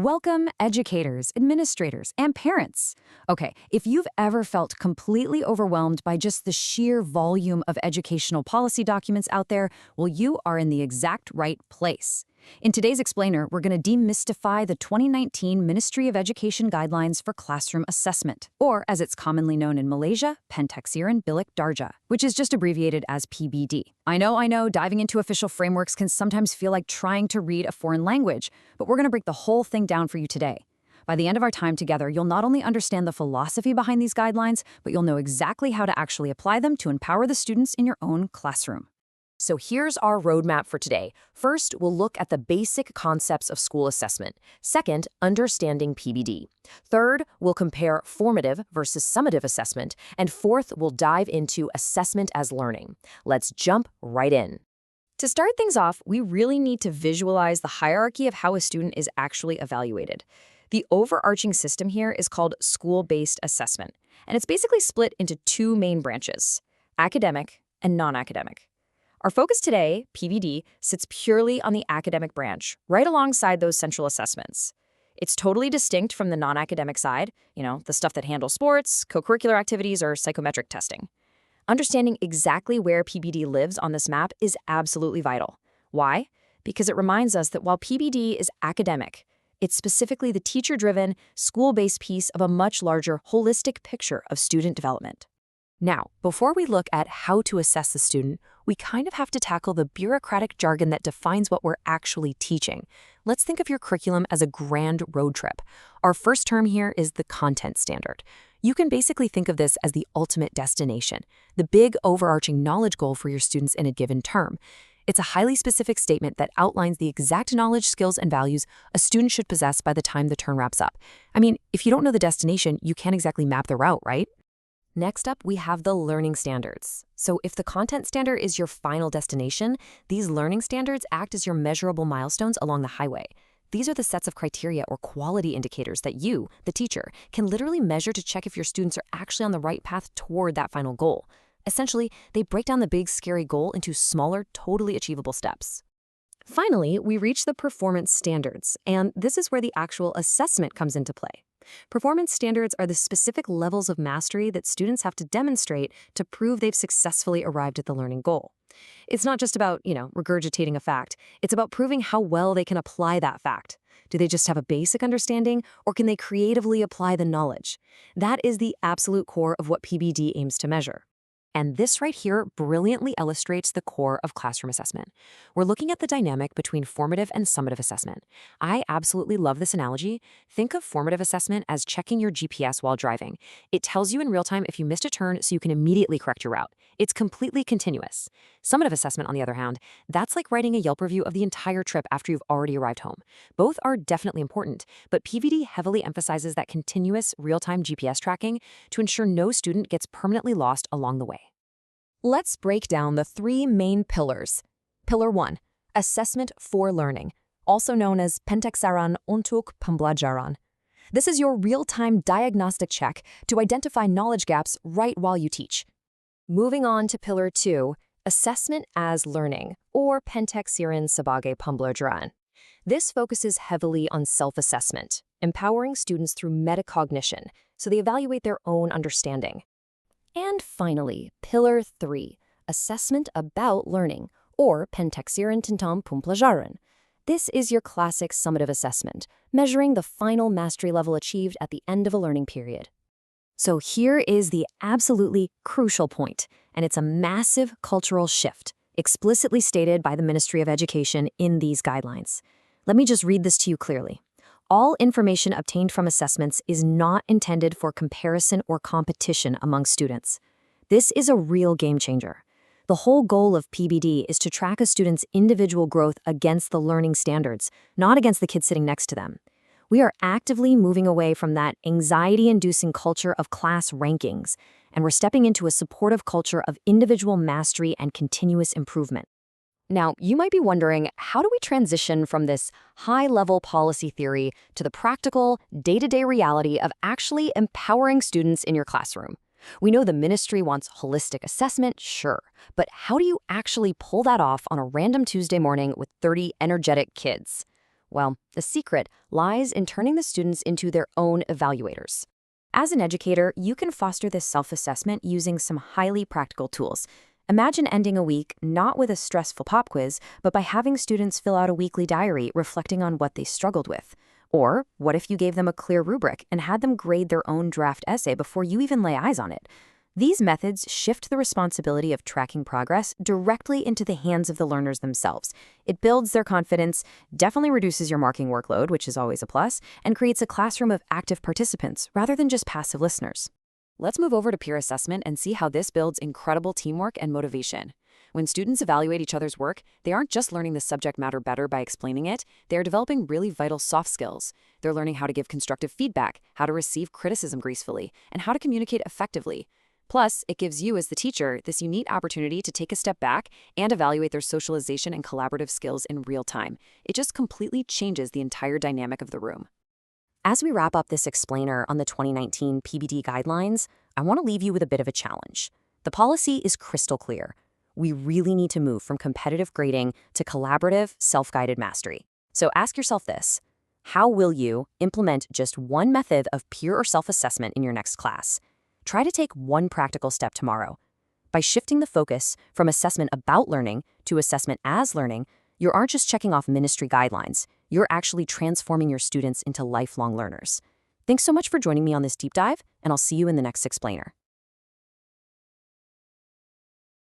Welcome, educators, administrators, and parents. Okay, if you've ever felt completely overwhelmed by just the sheer volume of educational policy documents out there, well, you are in the exact right place. In today's Explainer, we're going to demystify the 2019 Ministry of Education Guidelines for Classroom Assessment, or as it's commonly known in Malaysia, Pentaksiran, Bilik, Darjah, which is just abbreviated as PBD. I know, diving into official frameworks can sometimes feel like trying to read a foreign language, but we're going to break the whole thing down for you today. By the end of our time together, you'll not only understand the philosophy behind these guidelines, but you'll know exactly how to actually apply them to empower the students in your own classroom. So here's our roadmap for today. First, we'll look at the basic concepts of school assessment. Second, understanding PBD. Third, we'll compare formative versus summative assessment. And fourth, we'll dive into assessment as learning. Let's jump right in. To start things off, we really need to visualize the hierarchy of how a student is actually evaluated. The overarching system here is called school-based assessment, and it's basically split into two main branches: academic and non-academic. Our focus today, PBD, sits purely on the academic branch, right alongside those central assessments. It's totally distinct from the non-academic side, the stuff that handles sports, co-curricular activities, or psychometric testing. Understanding exactly where PBD lives on this map is absolutely vital. Why? Because it reminds us that while PBD is academic, it's specifically the teacher-driven, school-based piece of a much larger, holistic picture of student development. Now, before we look at how to assess the student, we kind of have to tackle the bureaucratic jargon that defines what we're actually teaching. Let's think of your curriculum as a grand road trip. Our first term here is the content standard. You can basically think of this as the ultimate destination, the big overarching knowledge goal for your students in a given term. It's a highly specific statement that outlines the exact knowledge, skills, and values a student should possess by the time the term wraps up. I mean, if you don't know the destination, you can't exactly map the route, right? Next up, we have the learning standards. So if the content standard is your final destination, these learning standards act as your measurable milestones along the highway. These are the sets of criteria or quality indicators that you, the teacher, can literally measure to check if your students are actually on the right path toward that final goal. Essentially, they break down the big, scary goal into smaller, totally achievable steps. Finally, we reach the performance standards, and this is where the actual assessment comes into play. Performance standards are the specific levels of mastery that students have to demonstrate to prove they've successfully arrived at the learning goal. It's not just about, regurgitating a fact. It's about proving how well they can apply that fact. Do they just have a basic understanding, or can they creatively apply the knowledge? That is the absolute core of what PBD aims to measure. And this right here brilliantly illustrates the core of classroom assessment. We're looking at the dynamic between formative and summative assessment. I absolutely love this analogy. Think of formative assessment as checking your GPS while driving. It tells you in real time if you missed a turn so you can immediately correct your route. It's completely continuous. Summative assessment, on the other hand, that's like writing a Yelp review of the entire trip after you've already arrived home. Both are definitely important, but PVD heavily emphasizes that continuous, real-time GPS tracking to ensure no student gets permanently lost along the way. Let's break down the three main pillars. Pillar 1, assessment for learning, also known as Pentaksiran untuk pembelajaran. This is your real-time diagnostic check to identify knowledge gaps right while you teach. Moving on to Pillar 2, assessment as learning, or Pentaksiran sebagai pembelajaran. This focuses heavily on self-assessment, empowering students through metacognition, so they evaluate their own understanding. And finally, Pillar 3, assessment about learning, or Pentaksiran tentang pembelajaran. This is your classic summative assessment, measuring the final mastery level achieved at the end of a learning period. So here is the absolutely crucial point, and it's a massive cultural shift, explicitly stated by the Ministry of Education in these guidelines. Let me just read this to you clearly. All information obtained from assessments is not intended for comparison or competition among students. This is a real game changer. The whole goal of PBD is to track a student's individual growth against the learning standards, not against the kid sitting next to them. We are actively moving away from that anxiety-inducing culture of class rankings, and we're stepping into a supportive culture of individual mastery and continuous improvement. Now, you might be wondering, how do we transition from this high-level policy theory to the practical, day-to-day reality of actually empowering students in your classroom? We know the ministry wants holistic assessment, sure, but how do you actually pull that off on a random Tuesday morning with 30 energetic kids? Well, the secret lies in turning the students into their own evaluators. As an educator, you can foster this self-assessment using some highly practical tools. Imagine ending a week not with a stressful pop quiz, but by having students fill out a weekly diary reflecting on what they struggled with. Or what if you gave them a clear rubric and had them grade their own draft essay before you even lay eyes on it? These methods shift the responsibility of tracking progress directly into the hands of the learners themselves. It builds their confidence, definitely reduces your marking workload, which is always a plus, and creates a classroom of active participants rather than just passive listeners. Let's move over to peer assessment and see how this builds incredible teamwork and motivation. When students evaluate each other's work, they aren't just learning the subject matter better by explaining it, they are developing really vital soft skills. They're learning how to give constructive feedback, how to receive criticism gracefully, and how to communicate effectively. Plus, it gives you, as the teacher, this unique opportunity to take a step back and evaluate their socialization and collaborative skills in real time. It just completely changes the entire dynamic of the room. As we wrap up this explainer on the 2019 PBD guidelines, I want to leave you with a bit of a challenge. The policy is crystal clear. We really need to move from competitive grading to collaborative, self-guided mastery. So ask yourself this: how will you implement just one method of peer or self-assessment in your next class? Try to take one practical step tomorrow. By shifting the focus from assessment about learning to assessment as learning, you aren't just checking off ministry guidelines, you're actually transforming your students into lifelong learners. Thanks so much for joining me on this deep dive, and I'll see you in the next explainer.